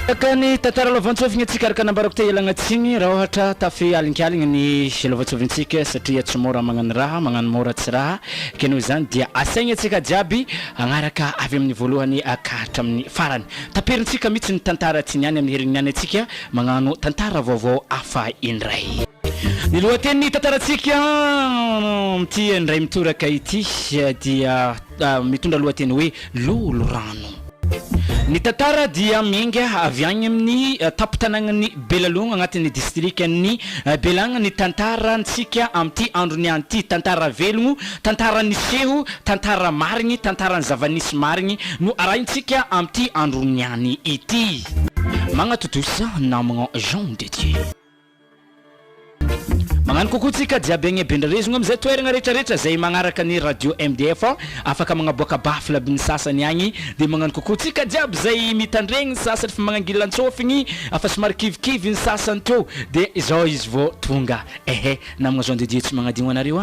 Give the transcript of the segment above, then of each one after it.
Kani tantara lovantsofigna tsika araka nambarako te ialagnatsiny raha ohatra tafe alinkaligna ny lovantsofitsika satria tsy mora magnano raha magnano mora tsy raha keno zany dia asaigna tsika jiaby agnaraka avy amin'ny voalohany akahatra amin'ny farany taperintsika mihitsy ny tantara tsy niany amin'ny herignany atsika magnano tantara vaovao afa indray ny lohateny tantarantsika mity indray mitoraka ity dia mitondra lohateny hoe lolo rano. Ny tantara dia miainga avy agny amin'ny tampon-tanagnan'ny Bealanana agnatin'ny distriktan'ny Bealanana ny tantarantsika amty androny anty tantara velogno tantara niseho tantara marigny tantarany zavanisy marigny no arahintsika amty androny any ity magnatotosa namagna Jean de Dieu magnano kokotsika jiaby agny bendrarezogno amizay toeragna rehetrarehetra zay magnaraka ny radio MDF afaka magnaboaka bafla aby ny sasany agny de magnano kokotsika jiaby zay mitandregny sasany fa magnangilan-tsofigny afa somary kivikivy ny sasany teo de izao izy vao tonga namagna Jean de Dieu tsy magnadigno anareo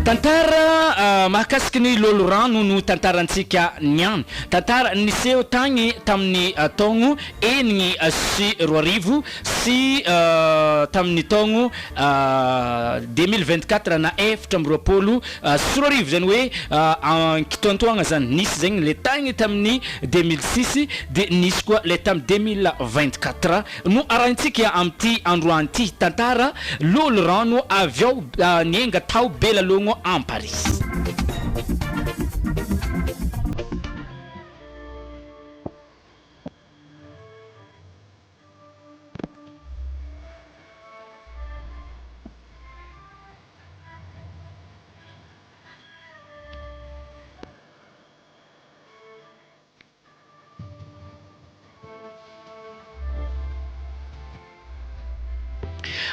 tantara mahakasiky ny lolo rano no tantarantsika niany tantara niseho tagny tamin'ny taogno enigny sy roa arivo sy tamin'ny taogno 2024 na efatra amby roapolo sy roa arivo zany hoe kitoantoagna zany nisy zegny le tagny tamin'ny 2006 de nisy koa le tamin'ny 2024 no arahintsika amty andro anty tantara lolo rano avy ao nienga tao Bealanana amparihy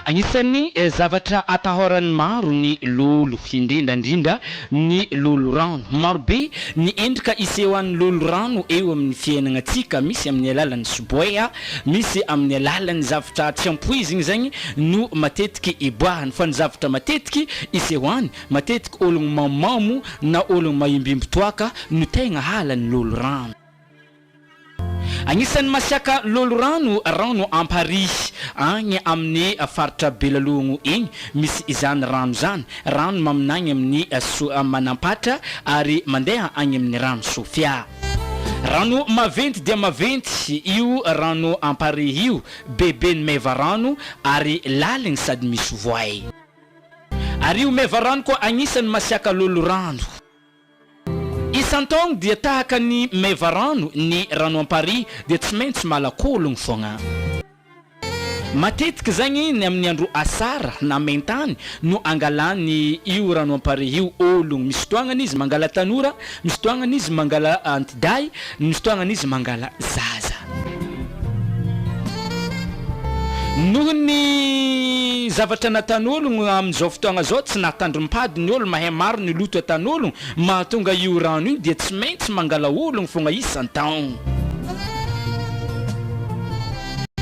agnisan'ny zavatra atahoran'ny maro ny lolo indrindrandrindra ny lolo rano marobe ny endrika iseho an'ny lolo rano eo amin'ny fiainagnatsika misy amin'ny alalan'ny soboea misy amin'ny alalan'ny zavatra tsy ampoizigny zagny no matetiky iboahany fa ny zavatra matetiky iseho any matetiky ologno mamamo na ologno mahimbimby toaka no tegna halan'ny lolo rano agnisan'ny masiaka lolo rano amparihy agny amin'ny faritra Bealanana igny misy izany rano zany rano maminagny amin'ny manampatra ary mandeha agny amin'ny rano Sofia rano maventy dia maventy io rano amparihy io bebe ny meva rano ary laligny sady misy voay ary io meva rano koa agnisan'ny masiaka lolo rano isan-taogno dia tahaka ny meva rano ny rano amparihy dia tsy maintsy malakologno fogna matetiky zagny ny amin'ny andro asara na maintany no angalany io rano amparihy io ologno misy toagnana izy mangala tanora misy toagnana izy mangala antiday misy toagnana izy mangala zaza noho ny zavatra natan'ologno amin'izao fotoagna zao tsy natandrom-pady ny olo mahay maro ny loto atan'ologno mahatonga io rano io dia tsy maintsy mangala ologno fogna isan-taogno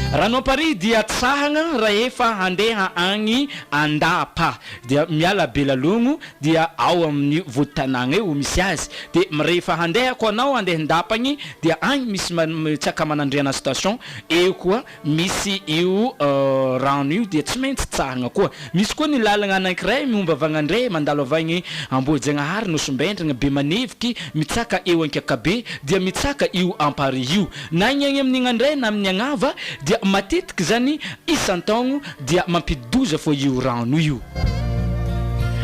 rano amparihy dia tsahagna raha efa handeha agny andapa dia miala Bealanana dia ao amin'ny votanagna eo misy azy de rehefa handeha koa anao andeha ndapagny dia agny misy tsaka manandriana station eo koa misy io rano io dia tsy maintsy tsahagna koa misy koa ny lalagna anankiray momba vagnandray mandalo avagny Ambohijagnahary no Sombendragna be maneviky mitsaka eo ankakabe dia mitsaka io amparihy io na igny agny amin'ny andray na amin'ny agnava dia matetiky zany isan-taogno dia mampidoza fo io rano io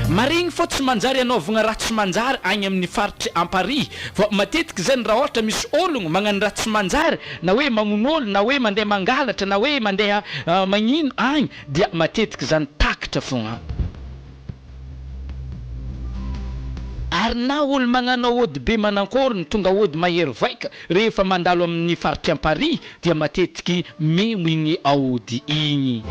marigny fo tsy manjary anaovagna raha tsy manjary agny amin'ny faritry amparihy fa matetiky zany raha ohatra misy ologno magnano raha tsy manjary na hoe magnon'olo na hoe mandeha mangalatra na hoe mandeha magnino agny dia matetiky zany takatra fogna ary na olo magnano aody be manankorony tonga aody mahery vaika rehefa mandalo amin'ny faritry amparihy dia matetiky memo igny aody igny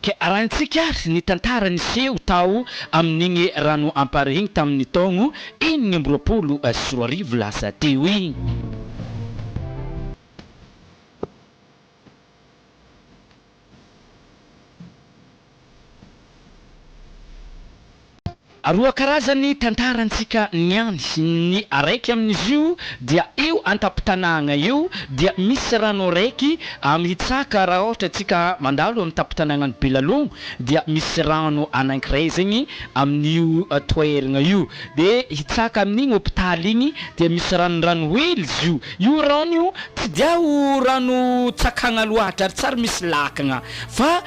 ke arahantsika ny tantara niseho tao amin'igny rano amparihy igny tamin'ny taogno 2024 sy 2025 lasa teo igny Aroa karazany tantarantsika niany ny araiky amin'izy io dia io antaptanagna io dia misy rano raiky amitsaka raha ohatra tsika mandalo amin'ny taptanagna ny Bealanana dia misy rano anankiray zegny amin'io toeragna io de hitsaka amin'igny hôpitaly igny dia misy rano hely izy io rano io tsy dia rano tsakagna loatra ary tsara misy lakagna fa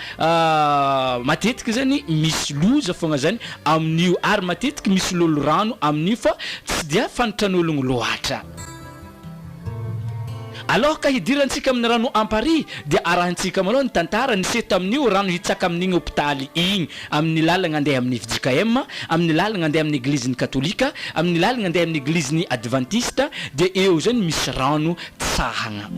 matetiky zany misy loza fogna zany amin'io ary matetiky misy lolo rano amin'io fa tsy dia fantatran'ologno loatra. Alors ka hidirantsika amin'ny rano amparihy dia arahantsika malôha ny tantara nisy tamin'io rano hitsaka amin'igny hôpitaly igny amin'ny lalagna andeha amin'ny FJKM amin'ny lalagna andeha amin'ny église katolika amin'ny lalagna andeha amin'ny église adventiste dia eo zany misy rano tsahagna.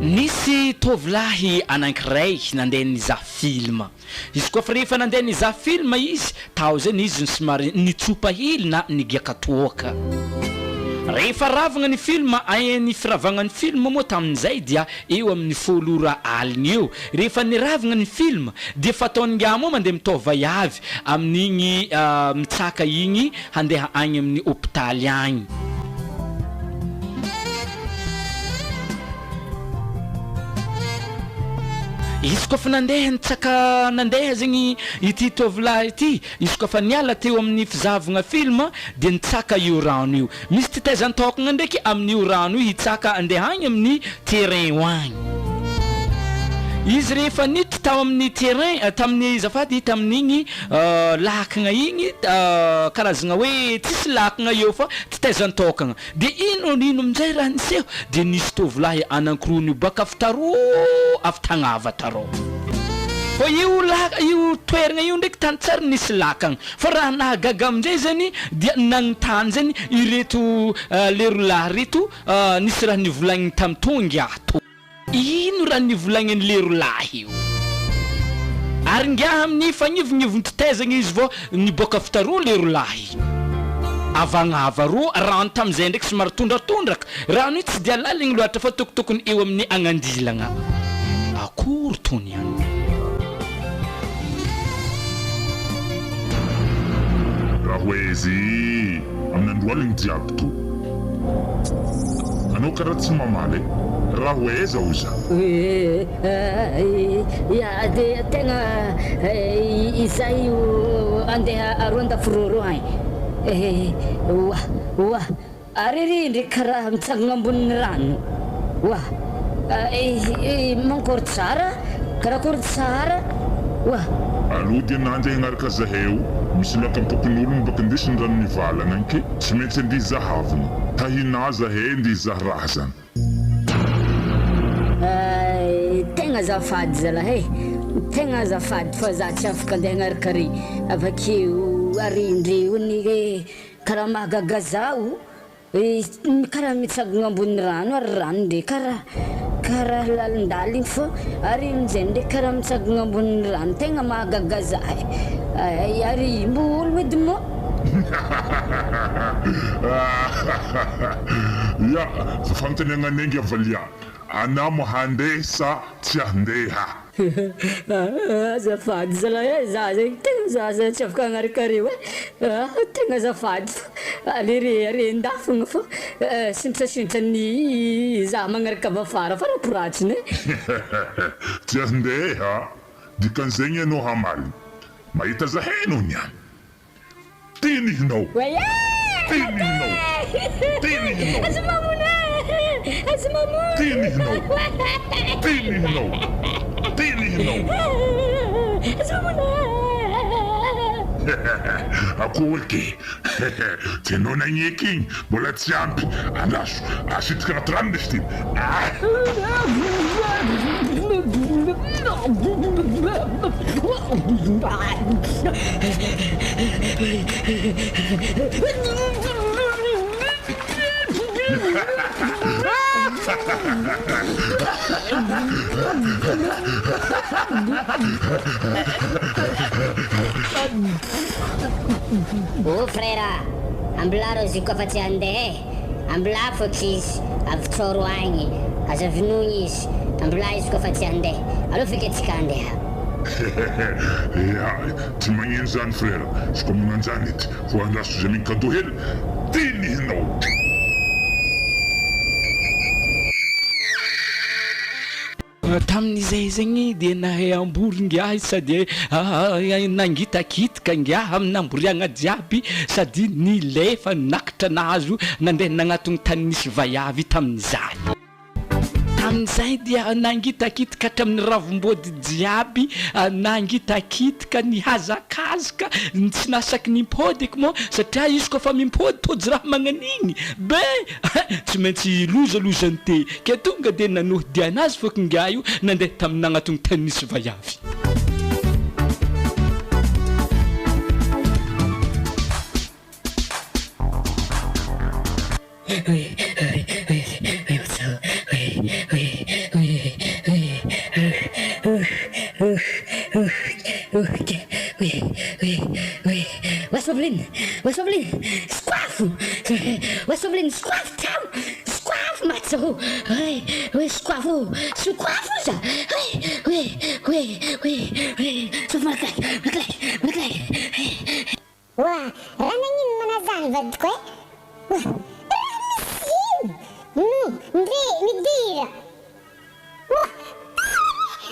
Nisy tovolahy anankiray nandeha nizaha film. Izy koa rehefa nandeha nizaha film izy tao zany izy somary nitsopa hely na nigiakatoaka. Rehefa ravagna ny film ny firavagna ny film moa tamin'izay dia eo amin'ny 10 aligny eo. Rehefa niravagna ny film dia fataony ngamo mandeha mitova avy amin'igny mitsaka igny handeha agny amin'ny hôpitaly agny. Izy koa fa nandeha zegny ity tovolahy ity izy koa fa niala teo amin'ny fizavagna film dia nitsaka io rano io. Misy titaizan-tokagna ndraiky amin'io rano io hitsaka andeha agny amin'ny terrain agny. Izy rehefa niditra tao amin'ny terrain tamin'ny zafady tamin'igny lakagna igny karazagna hoe tsisy lakagna eo fa titaizan-tokagna dia ino amin'izay raha niseho dia nisy tovolahy anankiroa baka avy tagnava tarô. Fa io toeragna io ndraiky tany tsara nisy lakagna fa raha nahagaga amin'izay zany dia nagnotany zany ireto lerolahy reto nisy raha nivolagniny tamin'ny tonga ato. Ino raha nivolagniny lerolahy io? Ary ngiaha amin'ny fagnivonivony titaizagna izy vao niboaka fitaroa lerolahy. Avagnava roa rano tamin'izay ndraiky somary tondratondraka rano io tsy dia laligny loatra fa tokotokony eo amin'ny agnandilagna. Akory tony ihany. Raha hoe izy amin'ny androaligny jiaby to anao karaha tsy mamaly raha hoe aiza oza? Ya dia tegna izay andeha aroandafiroro agny. Wa ary ndraiky karaha mitsangana ambonin'ny rano. Mankory tsara karakory tsara. Alody ananjy agnaraka zaheo misy lakampokon'ologno baka indesiny rano nivalagna anke tsy maintsy andia zahavina tahina zahe ndia zaharaha zany. Tegna azafady zalahy tegna azafady fa za tsy afaka andeha agnaraka ry avakeo ary indreo ny karaha mahagaga zao karaha mitsangana ambonin'ny rano ary rano nde karaha lalindala igny fa ary amin'izay nde karaha mitsangana ambonin'ny rano tegna mahagaga zahay ary mbo olo edy mo. Ya fanontaniagna anengy avalia anamo handesa tsy andeha. Azafady zalahy za zegny tegna za tsy afaka agnaraka reo tegna azafady are ndafagna fa sintrasintra ny za magnaraka avy afara fa raporatsiny. Tsy andeha dikan'izegny ianao hamaly mahita zahay anao niany tinihinao tinihinao tinihinao tinihinao tinihinao tinihinao akoky tenao nagneky igny mbola tsy ampy andaso asitrika anaty rano ndesy ty. Oh frera, ambla rô izy koa fa tsy andeha ambla fôky izy avy tsôro agny aza vinogny izy Ambola izy kofa tsy andeha. Allo fiketsika andeha. Tsy magneno zany frère. Izy koa magnano zany edy ho andraso zay min cadeau hely. Tinihinao. Tamin'izay zegny dia nahay amboringiahy sady nangitakitika ngiahy amin'ny amboriagna jiaby sady nilefa nakatra nahazo nandeha nagnatony tany nisy vaiavy tamin'izany. Tamin'izay dia nangitakitika hatramin'ny ravim-body jiaby, nangitakitika nihazakazaka, tsy nasaky nimpody eky moa satria izy koa fa mimpody tôjy raha magnan'igny be tsy maintsy lozalozany te ke tonga dia nanohody anazy fôky ngia io nandeha tamin'ny nagnatony tany nisy vaiavy. Wasovlin, squafo, tam, squafo, matzo, squafo, sa, sof malak, Wah, ranangin manazava dko. Midira.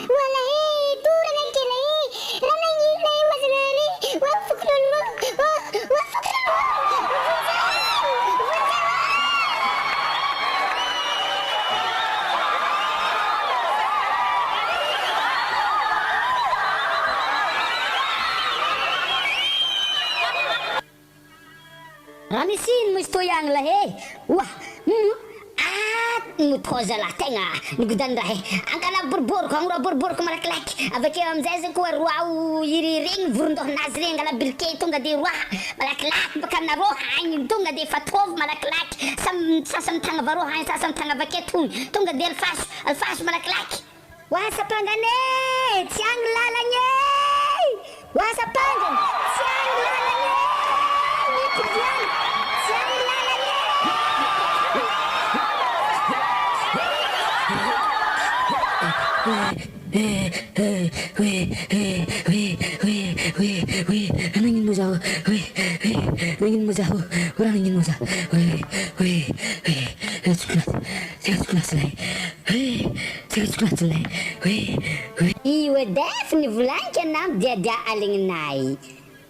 Wala dura nankila ranangin na mazanari. Wafukron mo. Ranisin mo isto yang lahe. Wah, muthoza la tegna nigudan rahe. Angkala burbur ko angro burbur ko malaklak. Avake amzay ko ruau iriring vurndo nazri angala bilke tunga de ruah malaklak bakana rohain tunga de fatov malaklak sam tanga varohain sam tanga vaketung tunga de alfas malaklak. Wah sapangane tiang lalanye. Wah sapangan tiang lalanye. Nangin mo jauh, nangin mo jauh, orang nangin mo jauh, sekolah selai, sekolah selai, Iwe defni vulanka nam dia alingin nai.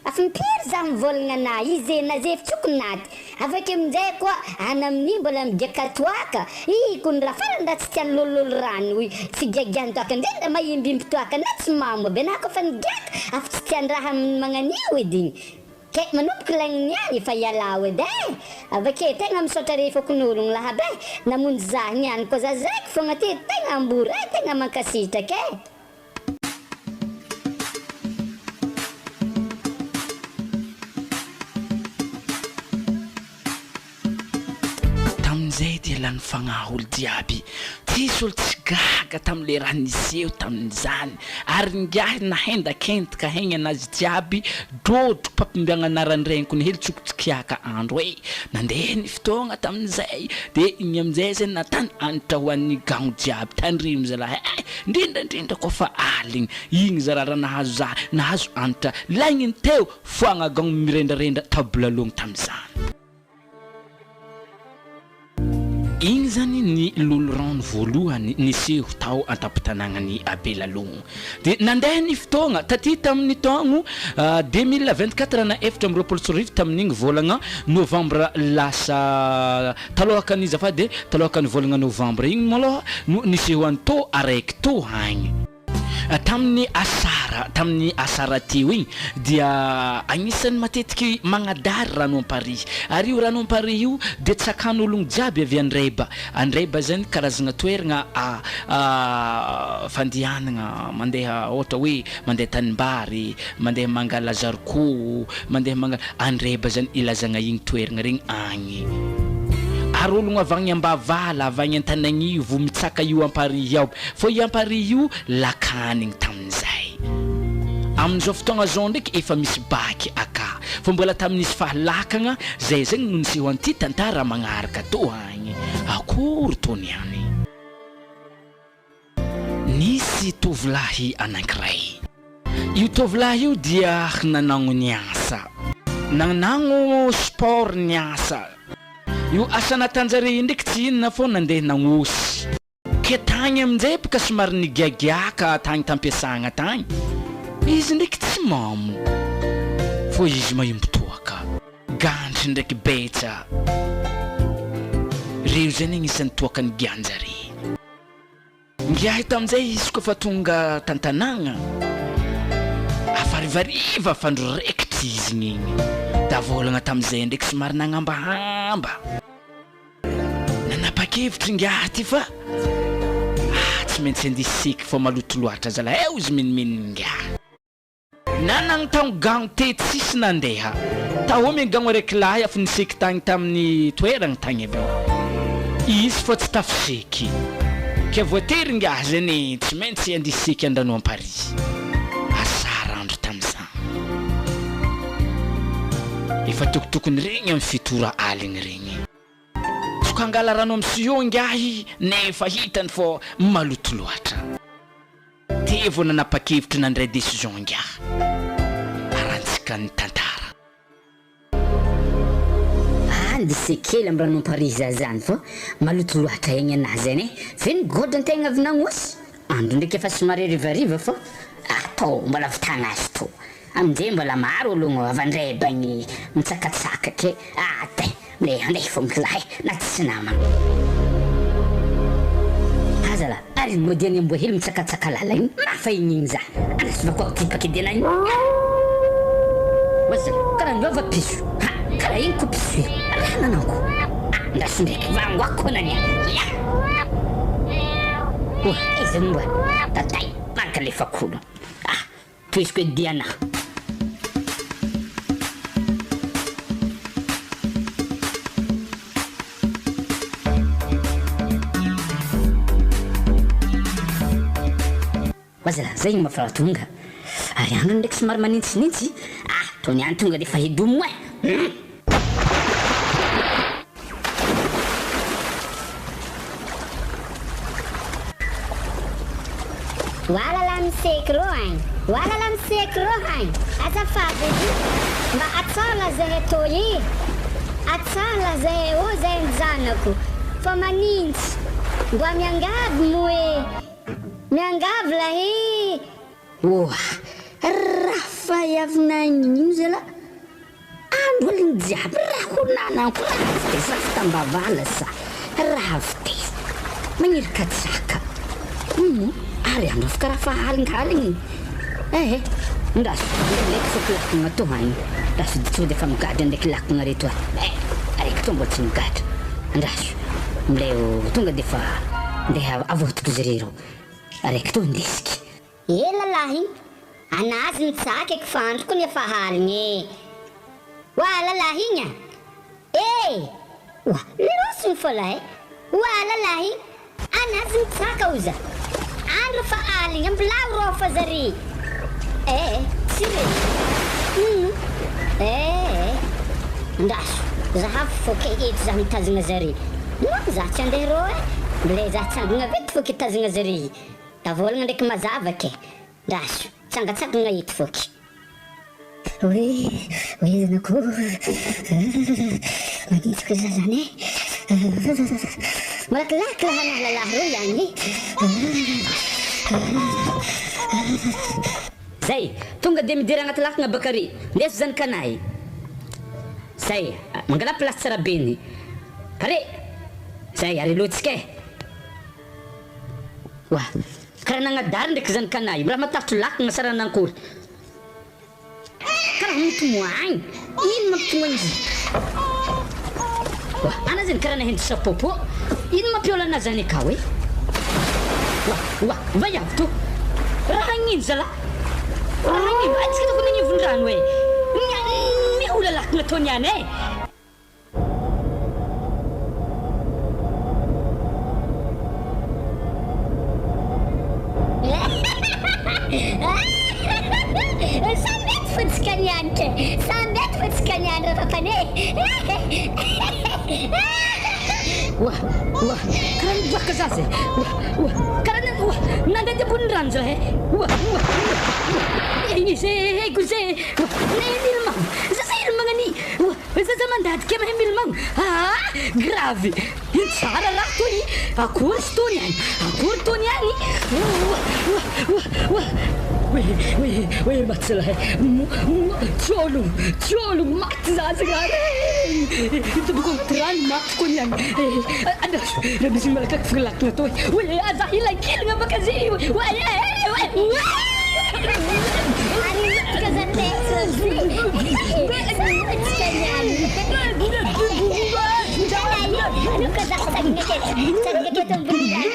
Afimpir zam volnga na ize na zef chuknat. Avake mzee kwa anamni bola mjakatwaka. Kun rafal ndat stian lulul ranwi. Sigagyan to akan denda mayimbim to akan nats mamo benako fan gyak. Af stian raham manganiwi din. Kek manup kelang niya ifayalawe deh. Avake tengam sotari fokunulung lahabe. Namun zanyan ko zazek fongati tengam burai tengam makasita ke. Zay dia lany fagnaholo diaby tsisy olo tsy gaga tam'le raha niseho tamin'izany ary ngiahy nahendakentaka haigny anazy jiaby drodro papimbiagna anarandrainko ny hely tsokotsikiaka andro nandeha ny fotoagna tamin'izay dia igny am'izay zay natany anitra ho an'ny gagno jiaby tandrimo zalahy indrindrandrindra koa fa aligny igny zarara nahazo anitra lagniny teo foagna gagno mirendrarendra tabolalogno tamin'izany. Igny zany ny lolorano voalohany niseho tao antapitanagnany Bealanana. Dia nandeha ny fotoagna taty tamin'ny taogno 2024 na 2024 tamin'igny volagna novambra lasa talohaka ny zafady talohaka ny volagna novambra igny malôha no niseho any tô araiky tô hagny. Tamin'ny asara teo igny dia agnisan'ny matetiky magnadary rano amparihy ary io rano amparihy io dia tsakan'ologno jiaby avy andraiba zany karazagna toeragna fandianagna mandeha ohatra hoe mandeha tanimbary mandeha mangala zarikô mandeha andraiba zany ilazagna igny toeragna regny agny. Ary ologno avagny ambavala avagny an-tanagnivo mitsaka io amparihy ao fô io amparihy io lakanigny tamin'izay. Amin'izao fotoagna zao ndraiky efa misy baky aka fô mbola tamin'isy fahalakagna zay zegny no niseho an'ity tantara magnaraka tô agny akory tony any. nisy tovolahy anankiray. Io tovolahy io dia nanagno niasa, nanagno sport niasa. Io asa natanjare ndraiky tsy inona fô nandeha nagnosy. Ke tagny amin'izay baka somary nigiagiaka tagny tampiasagna tagny. Izy ndraiky tsy mamo, fô izy mahimbotoaka, gandry ndraiky betsa. Reo zany agnisan'ny toaka ny gianjare. Ngiahy tam'izay izy kofa tonga tantanagna, afarivariva fandro raikitry izy igny. Da volagna tam'izay ndraiky somary nagnambahamba. Nanapa-kevitry ngiahy ty fa tsy maintsy andisiky fa maloto loatra zala eo izy minimininy ngiahy. Nanagny tagno gagno tety sisy nandeha. Tahomy gagno araiky lahy afa niseky tagny tamin'ny toeragny tagny aby. Izy fa tsy tafiseky. Ke voatery ngiahy zany tsy maintsy andisiky andrano amparihy. Asara andro tam'izany. Efa tokotokony regny amin'ny fitora aligny regny. Soka angala rano am'sy io ngiahy nefa hitany fô maloto loatra. Tevo nanapa-kevitry nandray décision ngiahy. Arantsika ny tantara. Disekely amin'ny rano amparihy zany fô maloto loatra egny anazy zany. Feno godin-tegna avy nagnosy. Andro ndraiky efa somary rivariva fô atao mbola vitagna azy to. Amin'izay mbola maro olo avandray bagny mitsakatsaka ke. Le andeha fô mikilahy na tsy namana. Azala, ary modiany amboa hely mitsakatsaka lala igny. Mafa igny za. Anasy va koa tipaky dena igny. Wazala, karaha miova piso. Karaha igny ko piso igny. Nananko. Ndasy ndraiky vangoako nania. Izy mboa. Tatay, manka le fakolo. Toizy koe diana. Wazala, zay igny mafa tonga. Ary andro ndraiky somary manintsinintsy. Tony any tonga defa hidomo Wala la msekro hain. Wala la msekro hain. Azafady mba atsala zahay toy. Atsala zahay o zahay zanako. Fa manintsy. Mba miangavy moe. Miangavy lahy. Rafa yavina igny zala. Andro aligny jiaby raha honanako raha tambavala sa. Raha vitesa. Maniry katsaka. Ary andro afaka raha fahalingaligny. Ndaso ndraiky fôko lakagna to hagny. Ndaso to defa migadra ndraiky lakagna reto araiky to mbola tsy migadra. Ndaso mleo tonga defa ndeha avotoky izy reo. Araiky to ndesiky. Lalahy, anazy nitsaka eky fandroko ny efa haligny. Lalahy igny lerosiny fô lahy. Lalahy, anazy nitsaka oza. Andro fa aligny ambilao rô fa zare. Tsy re. Ndaso, zahavy fô ke eto za mitazagna zare. Za tsy andeha rô mbile za tsangagna vety fô ke tazagna zare. Davolagna ndraiky mazava ke. Ndaso, tsangatsangagna eto fô ke. Zanako. Manintsy ko za zany malakilaky laha lalahy rô ihany. Zay, tonga de midiry agnaty lakagna bakary. Ndeso zany kanahy. Zay, mangala place tsara beny. Pare. Zay, ary lotsika karaha nagnadary ndraiky zany kanahy. Mbola matafitry lakagna sara nankory. Karaha mitomagny. Ino mampitomagny izy? Ana zany karaha nahendry sapopo. Ino mampiôla anazy zany akao vaiavy to. Raha gn'ino zala? Raha gn'ino? Atsika tokony agnivon-drano mihola lakagna to niany Samety fotsika nianitra. Samety fotsika nianitra papane. Karaha baka zaze. Karena nanda dia pun ranza he. Ini se guze. Ne milmang. Sa ilmang ni. Sa zaman dat kem he milmang. Ha, grave. Insara la tu ni. Aku stunian. Aku stunian ni. Weh, masalah he. Colo, mat zaze gare. Itu bukan terang mat kunyan. Ada, lebih sih mereka gelak na tu. Weh, ada hilang kill nga bakazi. Weh. Ari kaza Texas. Ano kaza sagna tong bunyan.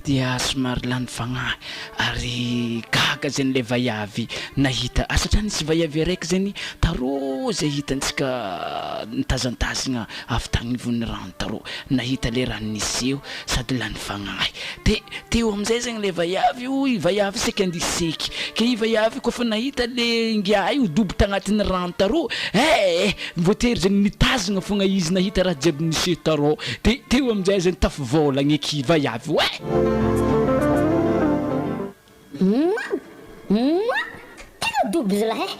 Dia somary lany fagnahy ary gaga zany le vaiavy nahita satria nisy vaiavy araiky zany tarô zay hitantsika nitazantazagna avy tagny nivon'ny rano tarô nahita le rano nisy eo sady lany fagnahy teo amizay zany le vaiavy io vaiavy seky andiseky ke i vaiavy koa fa nahita le ngiay dobotra agnatin'ny rano tarô voatery zany nitazagna fogna izy nahita raha jiaby nisy tarô teo amizay zany tafivolagna eky vaiavy Tena dobo zalahy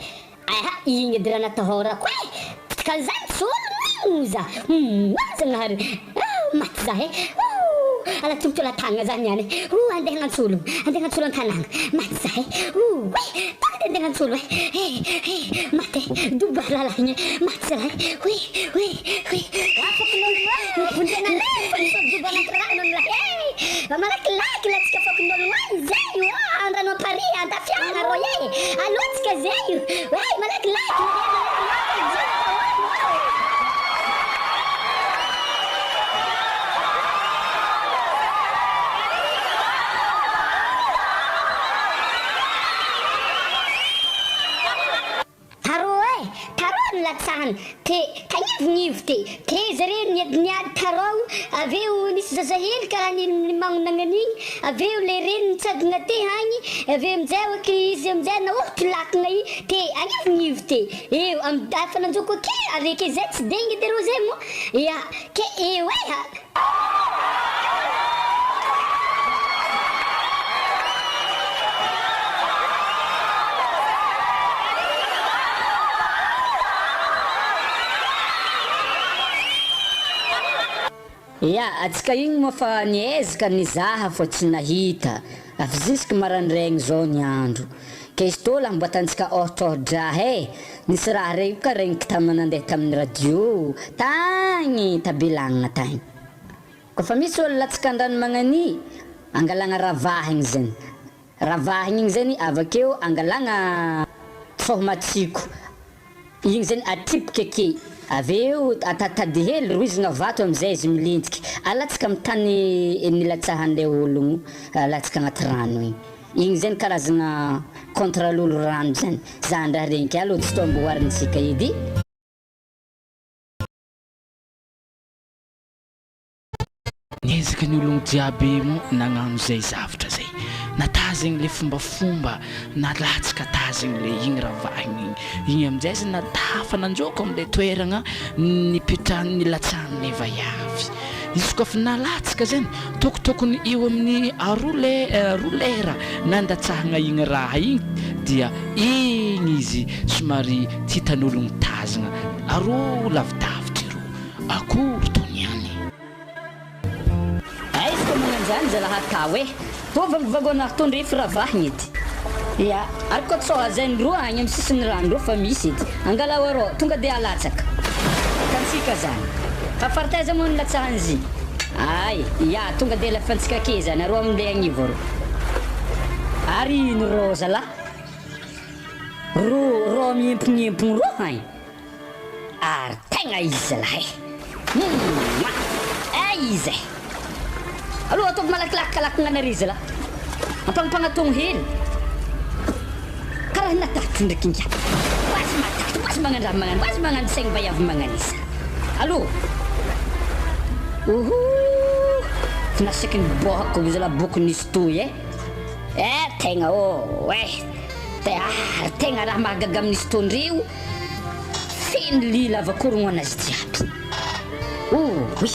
igny edy raha natahorako kazany solonza zagnahary maty zahe ala tombotola tagna zany niany andeha hagnantsolo an-tanàgna maty zahe tagna andeha hagnantsolo maty dobo lalahigny maty zalahy malakilaky latsika fokon'ologno any zay andrano amparihy antafiagna ro alotsika zay malakilaky latsahan tagnivonivo te zareo niady tarao aveo nisy zazahely karaha nimagnonagna an'igny aveo le reny nitsadina te agny aveo amizay oky izy amizay naohatra lakagna i te agnivonivo eo afa nanjoko ke araiky zay tsy degny edy rô zay mo ke eo atsika igny moa fa niezaka nizaha fa tsy nahita avy ziska marandraigny zao ny andro ke izy tô lah mboatantsika ôhatrôhadraha nisy raha regny ka regniky tamanandeha tamin'ny radio tagny ta Bealanana tagny kofa misy olo latsaka andrano magnany angalagna ravahigny zany ravahigny igny zany avakeo angalagna tsomatsiko igny zany atipika ake aveo atatady hely roizigna vato amizay izy milintiky alatsika amitany nilatsahan'le ologno alatsika agnaty rano igny zany karazagna contre l'olo rano zany zandraha regniky aloha tsy tomboarintsika edy niezaka ny ologno jiaby mo nagnano zay zavatra zay natazagny le fombafomba nalatsaka tazagny le igny ravahigny igny amizay zany natafa nanjoko am'le toeragna nipetrahan'ny latsahan'le vaiavy izy koa fa nalatsaka zany tokotokony eo amin'ny roa lera nandatsahagna igny raha igny dia igny izy somary tsy hitan'ologno tazagna aroa lavidavitra ro akory toniany izy koa magnanjany zalaha tao tô vagona tondre firavahigny edy ary koa tsoha zany roa agny amy sisin'ny rano ro fa misy edy angala rô tonga de alatsaka tansika zany fa faritaiza moa nilatsahan'izy tonga de lafantsika ake zany aro am'le agnivo ro ary ino rô zala ro miempogniempogny ro agny ary tegna izy zalahy izy aloha ataovy malakilakikalakagna nare zala ampagnapagnatogno hely karaha natatry ndraiky inga oazy matatry oazy magnandraha magnano oazy magnano saigny vaiavy magnano izy aloha finasaky ny bohako zala boky nisy toy tegna tegna raha mahagaga amin'izy tondrio feno lila avakorogno anazy jiaby oui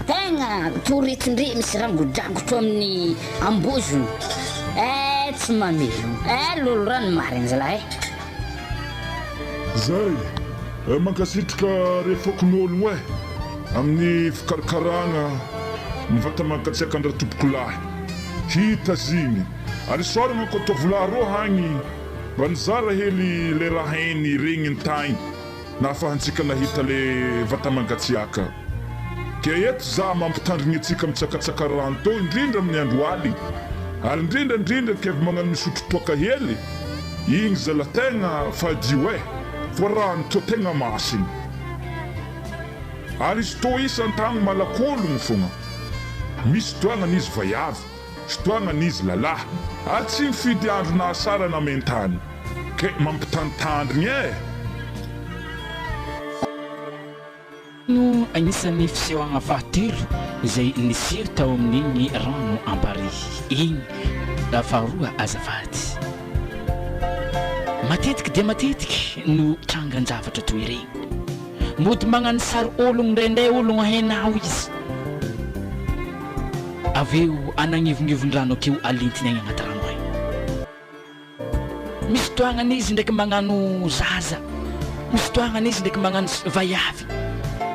tegna toretindre misy rangodrangotro amin'ny ambozony tsy mamelo lolo rano marina zalahy zay mankasitraka refokon'ologno amin'ny fikarakaragna ny vatamankatsiaka andra tompokolahy hita zigny ary soragna ko tovolahy hagny mba nizara hely le raha hainy regny ny tagny na afahantsika nahita le vatamangatsiaka ke eto za mampitandrigny atsika mitsakatsaka rano to indrindra amin'ny andro aligny ary indrindra kevy magnano misotro toaka hely igny zala tegna fadio fo rano to tegna masiny ary izy to isan-tagno malakologno fogna misy toagna n'izy vaiavy misy toagna n'izy lalahy ary tsy mifidy andro na asara na mentany ke mampitantandrigny no agnisan'ny fisehoagna fahatelo izay nisiry tao amin'igny rano amparihy igny faharoa azafady matetiky dia matetiky no trangan-javatra toy regny mody magnano sary ologno ndraindray ologno hainao izy aveo anagnivonivon-drano akeo alintiny agny agnaty rano agny misy toagnana izy ndraiky magnano zaza misy toagnana izy ndraiky magnano vaiavy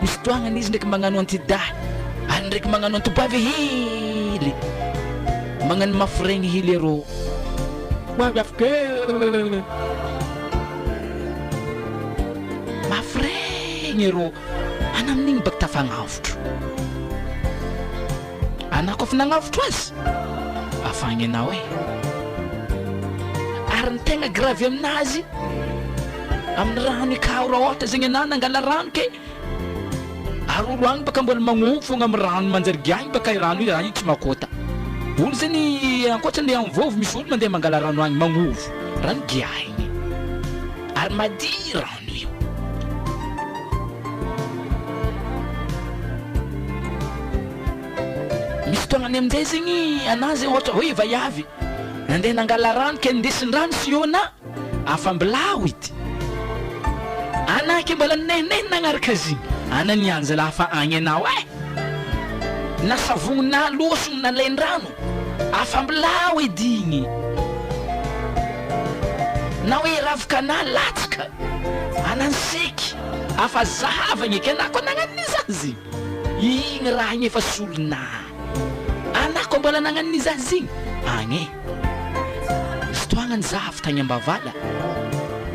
misy toagnana izy ndraiky magnano antidahy ary ndraiky magnano antobavy hely magnano mafiregny hely arô afaka mafiregny arô ana amin'igny baka tafagnavotro ana kofa nagnavotro azy afagny anao ary ny tegna gravy aminazy amin'ny rano ikao raha ohatra zegny ana nangala rano ke ary olo agny baka mbola magnovo fogna amin'ny rano manjary giagny baka rano io raha io tsy makota olo zany ankoatrany amvovo misy olo mandeha mangala rano agny magnovo rano giahigny ary madi rano io misy toagnany amin'izay zegny anazy ohatra hoe vaiavy nandeha nangala rano ke ndesin'ny rano sy io na afambilao ity anake mbola neneny nagnaraka zigny ana nianza lafa agny anao na savogno na losogno na len-drano afambilao edigny na hoe ravaka na latsaka ananseky afa zavagny ke anako nagnanizazy igny raha igny efa solona anako mbola nagnanizazy igny agny stoagnany zavatra agny ambavala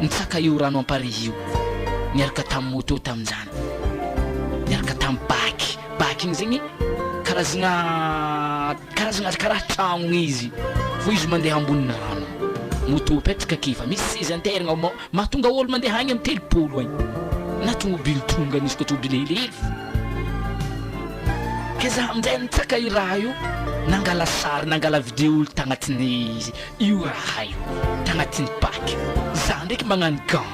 nitsaka io rano amparihy io niaraka tamin'ny moto tamin'izany niaraka tamin'ny baky igny zegny karazagna karaha tragno izy fo izy mandeha amboniny rano moto petraka kifa misy izy anteragna mahatonga olo mandeha agny amin'ny telopolo agny na tomobily tonga nisy ko tomobily helihely ke za amin'izay nitsaka io raha io nangala sary nangala vidéo tagnatin'ny io raha io tagnatin'ny baky za ndraiky magnano gan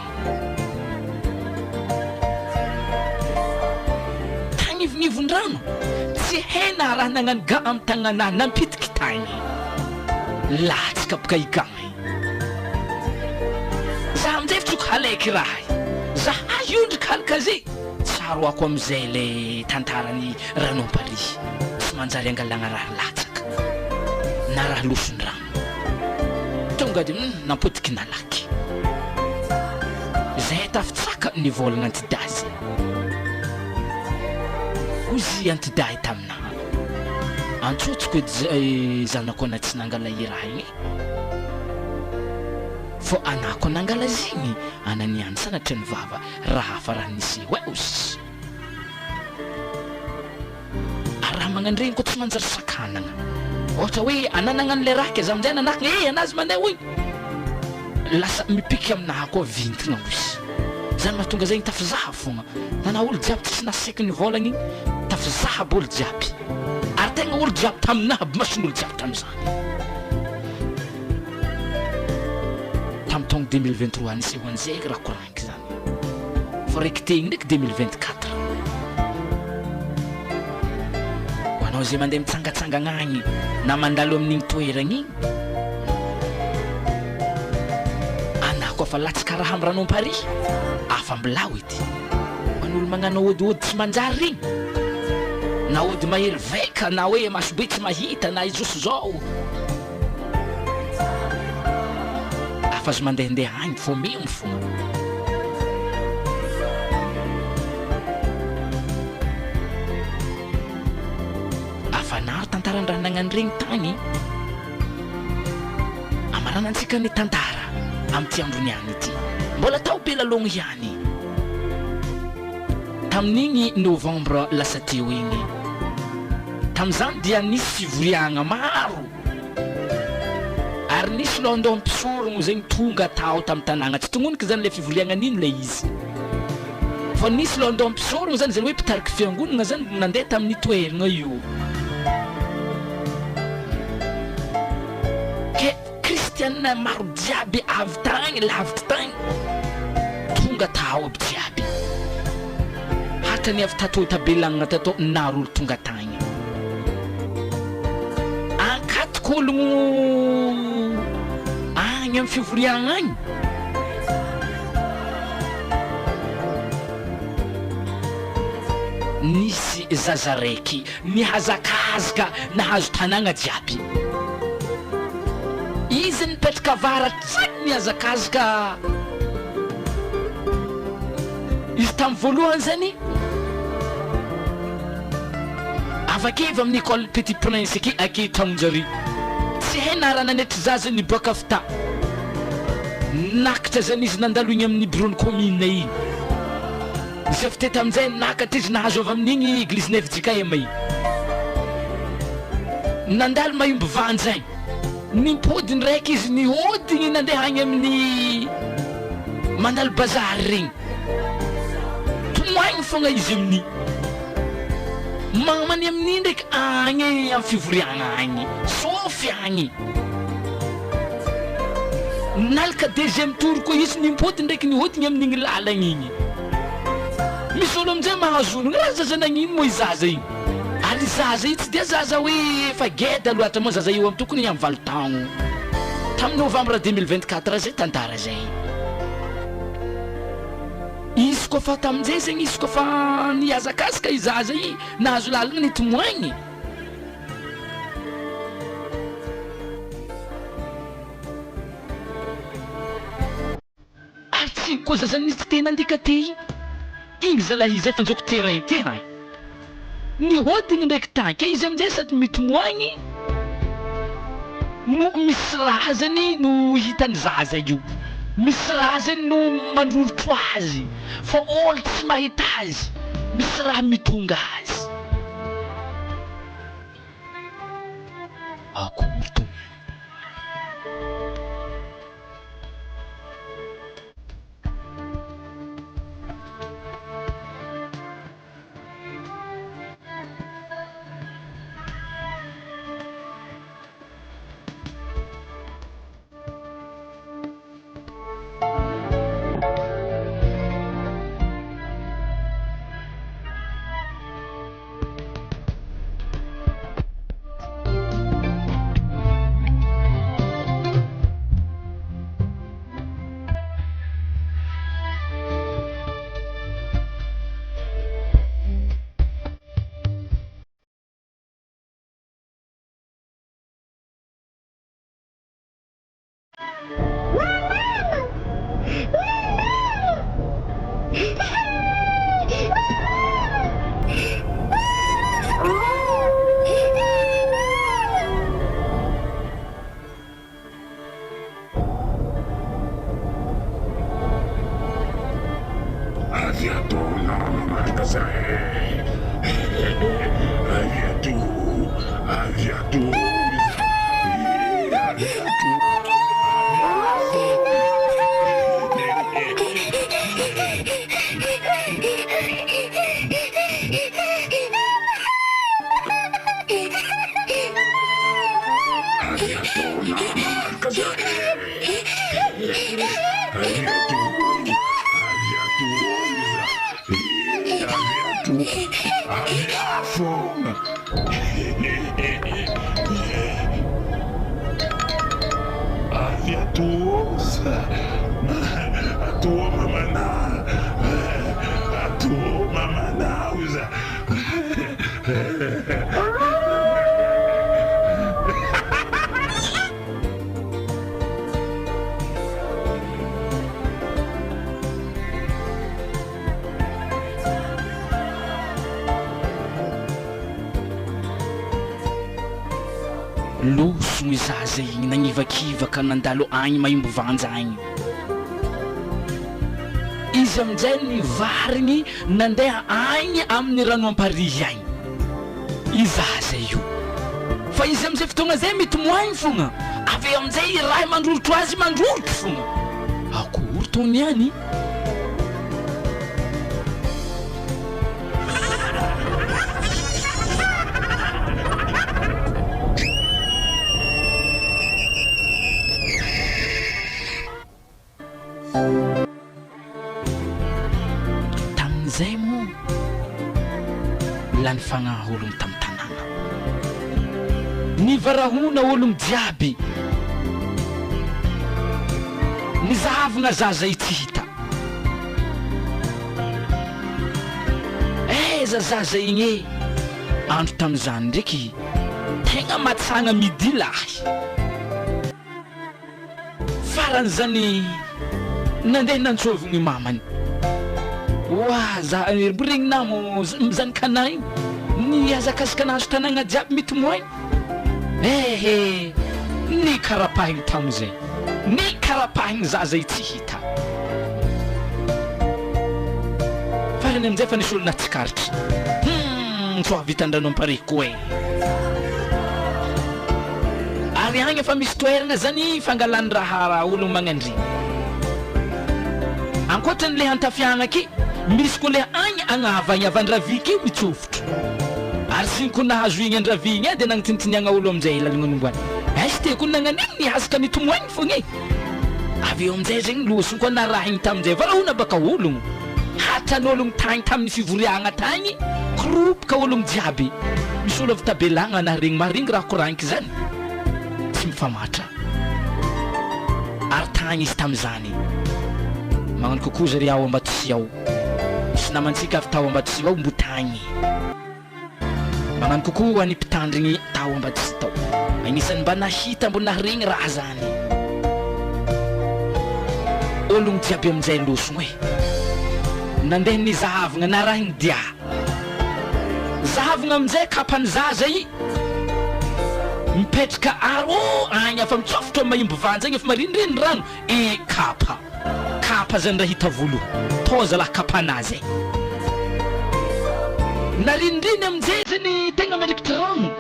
tagnivonivon-drano tsy haina raha nagnano gan amin'ny tagnana nampitiky tagny latsaka boka igagny za amin'izay fitsoko halaiky raha za iondriky halaka zay tsaro ako amin'izay le tantarany rano amparihy tsy manjary angalagna raha latsaka na raha losondrano tonga de nampodiky nalaky zay tafitsaka nivolagna antidazy ozy antidahy tamina antsotsoko edy zanako ana tsy nangala i raha igny fo anako nangala zigny ananiany sanatry ny vava raha fa raha nisy ozy ary raha magnandregny ko tsy manjary sakanagna ohatra hoe ananagnan'le raha ke za amin'izay nanakina anazy mandeha hoy lasa mipiky aminaha koa vintigna ozy zany mahatonga zegny tafizaha fogna nana olo jiaby tsy nasaiky ny volagny igny tafizaha olo jiaby ary tegna olo jiaby taminaby masin'olo jiaby tam'izany tamin'ny taogno 2023 nisy ho an'izay raha koragniky zany fo raiky tegny ndraiky 2024 ho anao zay mandeha mitsangatsangagna agny na mandalo amin'igny toeragna igny fa latsaka raha amin'ny rano amparihy afa mbilao ity manolo magnano ôdiôdy tsy manjary regny na ody mahery vaika na hoe masobe tsy mahita na izoso zao afa azo mandehandeha agny fo memo fogna afa naro tantaran-draha nagnano regny tagny amaranantsika ny tantara amin'ity androny any ity mbola tao Bealanana ihany tamin'igny novembre lasa teo igny tamin'izany dia nisy fivoriagna maro ary nisy lohandoha mpisorogno zegny tonga tao tamin'ny tanàgna tsy tognoniky zany le fivoriagna n'ino le izy fa nisy lohandoha mpisorogno zany zany hoe mpitariky fiangonana zany nandeha tamin'ny toeragna io ke kristianina maro jiaby avy tagny lavitra tagny tonga tao aby jiaby hatrany avy tatao ta Bealanana tatao naro olo tonga tagny ankatok'ologno agny amin'ny fivoriagna agny nisy zaza raiky nihazakazaka nahazo tanàgna jiaby izy nipetraka avaratry nihazakazaka izy tamin'ny voalohany zany avakevy amin'ny école Petit Prince aky aketramonjary tsy hay narana netry zaza niboaka fita nakatra zany izy nandalo igny amin'ny bureau-ny commune igny izy avy tety amin'izay nakatra izy nahazo avy amin'igny église nevjikama igny nandalo mahimby vanjagny nimpodiny raiky izy nihodigny nandeha agny amin'ny mandalo bazary regny tomoagny fogna izy amin'ny mamany amin'ny ndraiky agny amin'ny fivoriagna agny sofy agny nalaka deuxième tour koa izy nimpodiny ndraiky nihodigny amin'igny lalagna igny misy olo amin'izay mahazonogno raha zaza nagnino moa izaza igny ary zaza io tsy dia zaza hoe efa geda loatra moa zaza io amin'ny tokony amin'ny valotagno tamin'ny novembre 2024 zay tantara zay izy koa fa tamin'izay zegny izy koa fa nihazakazaka izaza i nahazo lalagna nitimoagny ary tsy koa zaza nisy tsy tena andika te igny zalahy izay fanjoko terrain terrain nihodigny ndraiky tagny ke izy amin'izay sady mitimoagny no misy raha zany no hitany zaza io misy raha zany no mandrorotro azy fa olo tsy mahita azy misy raha mitonga azy akory to Aviatus. loso ny zaza igny nagnivakivaka nandalo agny maimbo vanja agny izy amin'izay nivarigny nandeha agny amin'ny rano amparihy agny izaza io fa izy amin'izay fotoagna zay mety moagny fogna avy eo amin'izay raha mandrolotro azy mandrolotro fogna akory tony any tamin'izay moa lany fagnahy ologno tamin'ny tanàna nivarahona ologno jiaby nizahavagna zaza i tsy hita eza zaza igny e andro tamin'izany ndraiky tegna matsagna midi lahy farany zany nandeha nantsovigny mamany wa za regny namo mizany kanahy ny azakazaka nazo tanagna jiaby mety moaigny ny karapahigny tamin'izay ny karapahigny zaza i tsy hita farany amin'izay fa nisy olona tsikaritra so avitan-drano amparihy koa e ary agny efa misy toeragna zany fangalany raha ologno magnandry ankoatran'le hantafiagna aky misy koa le agny agnavagny avan-dravika io mitsofotro ary ziny ko nahazo igny andravi igny dia nagnitinitiniagna olo amin'izay lalagnanomboany sy te ko nagnaniny nihazaka nitomoagny fogna e avy eo amin'izay zegny losony koa naraha igny tamin'izay varahona baka ologno hatran'ologno tagny tamin'ny fivoriagna tagny koropoka ologno jiaby misy olo avy ta Bealanana na regny maringy raha koraniky zany tsy mifamatra ary tagny izy tamin'izany magnano kokoa zary ao ambatosy ao sy namantsika avy tao ambatosy ao mbotagny magnano kokoa any mpitandrigny tao ambatosy tao agnisan'ny mba nahita mbo naregny raha zany ologno jiaby amin'izay losogno e nandeha nizahavagna na raha igny dia zahavagna amin'izay kapany zaza i mipetraka aro agny afa mitsofotro maimbo vanja igny efa mariniriny rano kapa zany raha hita volo toza laha kapanazy nariniriny amin'izay zany tegna marikitra rano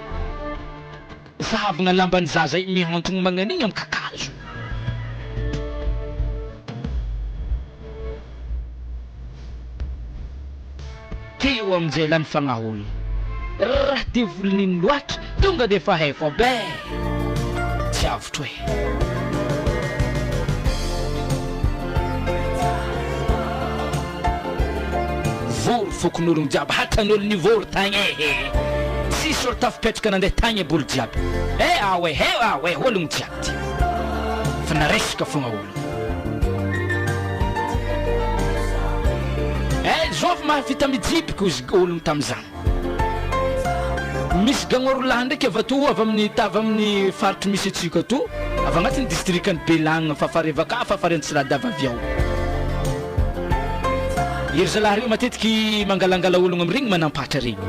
zahavagna lambany zaza i mihantogno magnan'igny amin'ny kakazo teo amin'izay lany fagnaholo raha te volon'iny loatra tonga dia efa haiko be tsy avotro e vory fokon'ologno jiaby hatan'olo ny vory tagny tsisy olo tafipetraka nandeha tagny e bolo jiaby awe ologno jiaby fa naresaka fogna olo zovy mahafita mijibika izy ologno tamin'izany misy gagnorolahy ndraiky avy ato avy amin'ny faritra misy atsika to avy agnatin'ny districtny Bealanana fafarevaka fafary antsirada avy avy ao ery zalahy reo matetiky mangalangala ologno amin'regny manampatra regny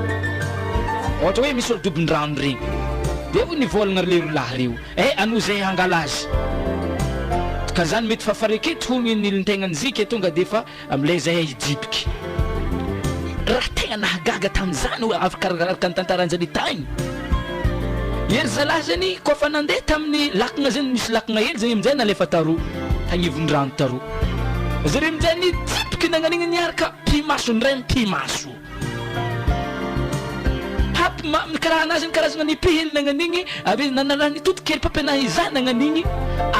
ohatra hoe misy olo dobin-drano regny dia nivolagna le rolahy reo ano zay hangala azy ka zany mety fafareketo hony nilintegnan'zika tonga dia fa am'lay zay hijibiky raha tegna nahagaga tamin'izany afaka ny tantaran'izany tagny ery zalahy zany kofa nandeha tamin'ny lakagna zany misy lakagna hely zany amin'izay nalefa taroa tagnivon-drano taroa zare amin'izay nijibiky nagnan'igny niaraka mpimaso ndray mpimaso karaha anazy ny karazagna nipihely nagnan'igny avy nanala nitotokely papinahy izany nagnan'igny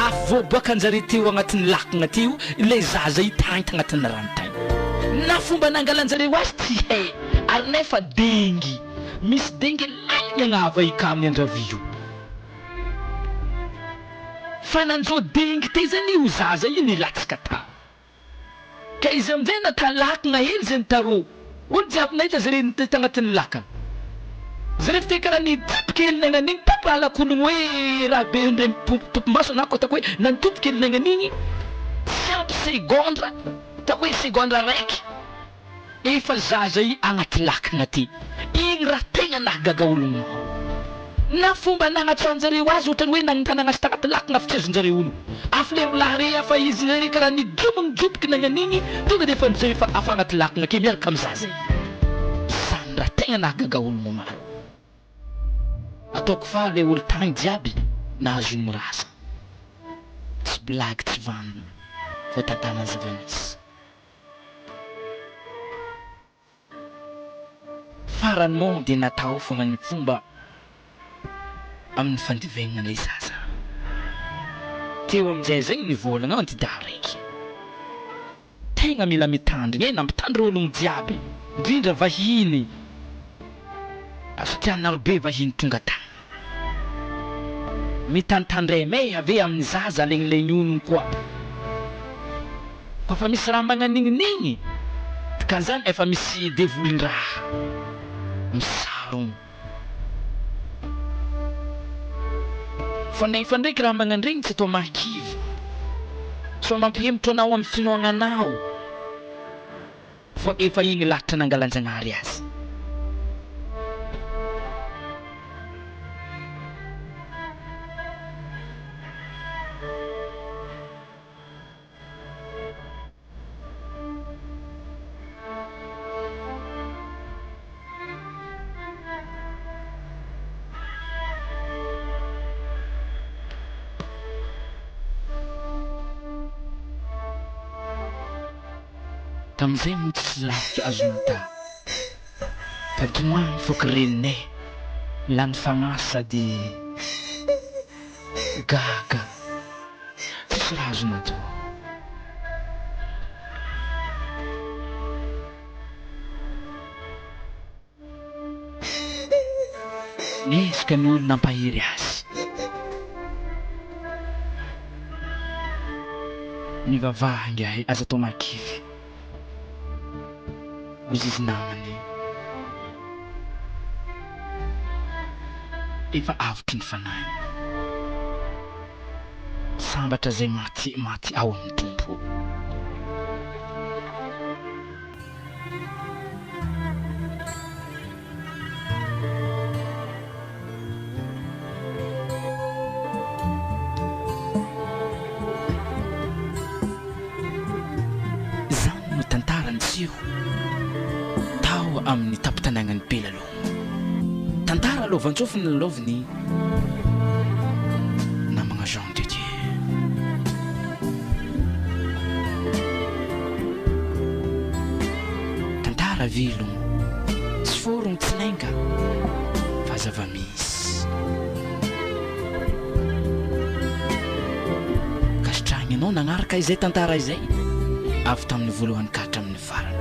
afo voaboaka anjare teo agnatin'ny lakagna teo ilay zaza itagny tagnatin'ny rano tagny na fomba nangalanjare ho azy tsy hay ary nefa dengy misy dengy lagny agnava ika amin'ny andravio fa nanjo dengy te zany io zaza io nilatsaka ta ka izy amin'izay nata lakagna hely zany tarô olo jiaby nahita zare tagnatin'ny lakagna zare fite karaha nitopokely nagnan'igny papalakologno hoe raha be ndray tompombaso na kotako hoe nanitopokely nagnan'igny tsy ampy segondra ta hoe segondra raiky efa zaza i agnaty lakagna ty igny raha tegna nahagaga ologno na fomba nagnatsoanjareo azy ohatrany hoe nagnitana azy takatalaky nafitrezonjareo olo afle milahre afa izy re karaha nidromagnijopiky nagnan'igny tonga de fa nizay efa afa agnaty lakana ke miaraka amizazy zany raha tegna nahagaga olo momaro ataoko fa le olo tagny jiaby nahazo mirasa tsy blague tsy vanina fa tantana zava-misy farany moa de natao fogna ny fomba amin'ny fandivegnana le zaza teo amin'izay zegny nivolagna antida raiky tegna mila mitandrigna nampitandry ologno jiaby indrindra vahiny satria narobe vahiny tonga tagny mitantandray may ave amin'ny zaza legnilegny onony koa fa misy raha magnan'igninigny ka zany efa misy devolin-draha misarogno fa nefa ndraiky raha magnandregny tsy atao mahakivy so mampihemotro anao amin'ny finoagnanao fa efa igny lahatra nangalanjanahary azy tam'izay mo tsy lavitra azonata tadoagny foka reninay lany fagnasa sady gaga tsisy raha azonato nesika ny olo nampahiry azy ny vavaha ingahy aza atao makivy ozy izy namany efa avotry ny fanahy sambatra zay maty ao amin'ny tompo zany no tantarany tsio tao amin'ny tampitanagnany Bealanana tantara lovantsofiny laloviny namagna Jean de Dieu tantara vilogno tsy forogno tsinainga fa zava-misy kasitragny anao nagnaraka izay tantara izay avy tamin'ny voalohany kahatra amin'ny farany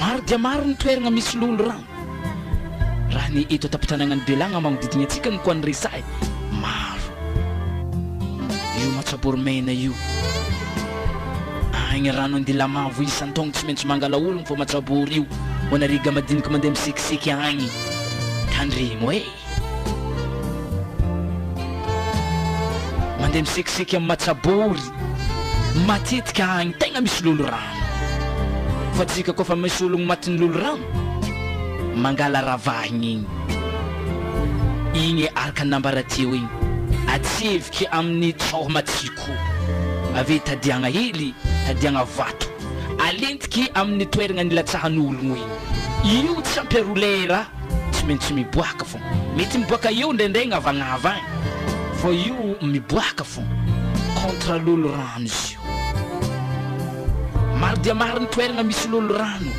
maro dia maro ny toeragna misy lolo rano raha ny eto tampitanagnany Bealanana magnodidina antsika ny koa ny resay maro io matsaborimena io agny rano andilamavo isan-taogno tsy maintsy mangala ologno fa matsabory io ho anariga madiniky mandeha misekiseky agny tandremo mandeha misekiseky amin'ny matsabory matetika agny tegna misy lolo rano fa tsika koa fa misy ologno matiny lolo rano mangala ravahigny igny araka nambarateo igny atseviky amin'ny tsoho matsiko ave tadiagna hely tadiagna vato alentiky amin'ny toeragna nilatsahan'ologno igny io tsy ampiarolera tsy maintsy miboaka fo mety miboaka eo ndraindray gnavagnava fa io miboaka fo contre lolo rano izy io maro dia maro ny toeragna misy lolo rano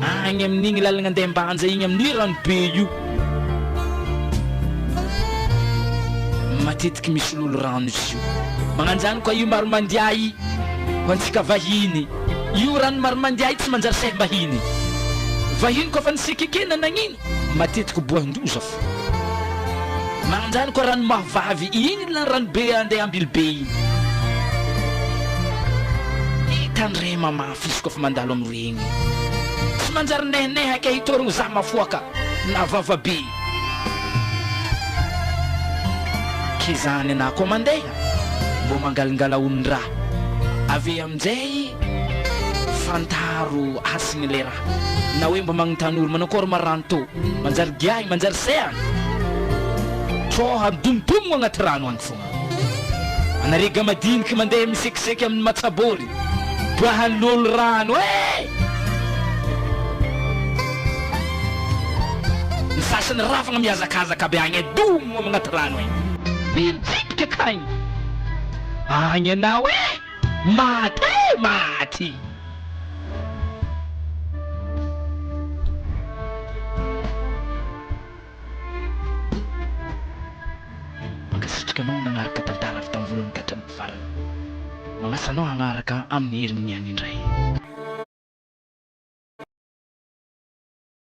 agny amin'igny lalagna andeha ambanja igny amin'ny rano be io matetiky misy lolo rano izy io magnanjany koa io maro mandiahy ho antsika vahiny io rano maro mandiahy tsy manjary sahy vahiny koa fa nisekekena nagnino matetiky boahin-doza fo magnanjany koa rano mahavavy igny la rano be andeha ambily be igny tandre mamafy izy koa fa mandalo amin'regny tsy manjary nehnehaka hitorogno za mafoaka na vavabe ke zany ana koa mandeha mbo mangalingala onondraha ave amin'izay fantaro asigny le raha na hoe mba magnontany olo manakôry maranto manjary giahy manjary seagna troha domdomogno agnaty rano agny fogna anarega madiniky mandeha misekiseky amin'ny matsabory bahan'olo rano ny sasany rafagna miazakazaka be agny domo agnaty rano agny mijipika akagny agny anao maty mankasitraka anao nagnaraka tantara avy tamin'ny voalohany ka hatramin'ny farany magnasanao hagnaraka amin'ny herin'ny any indray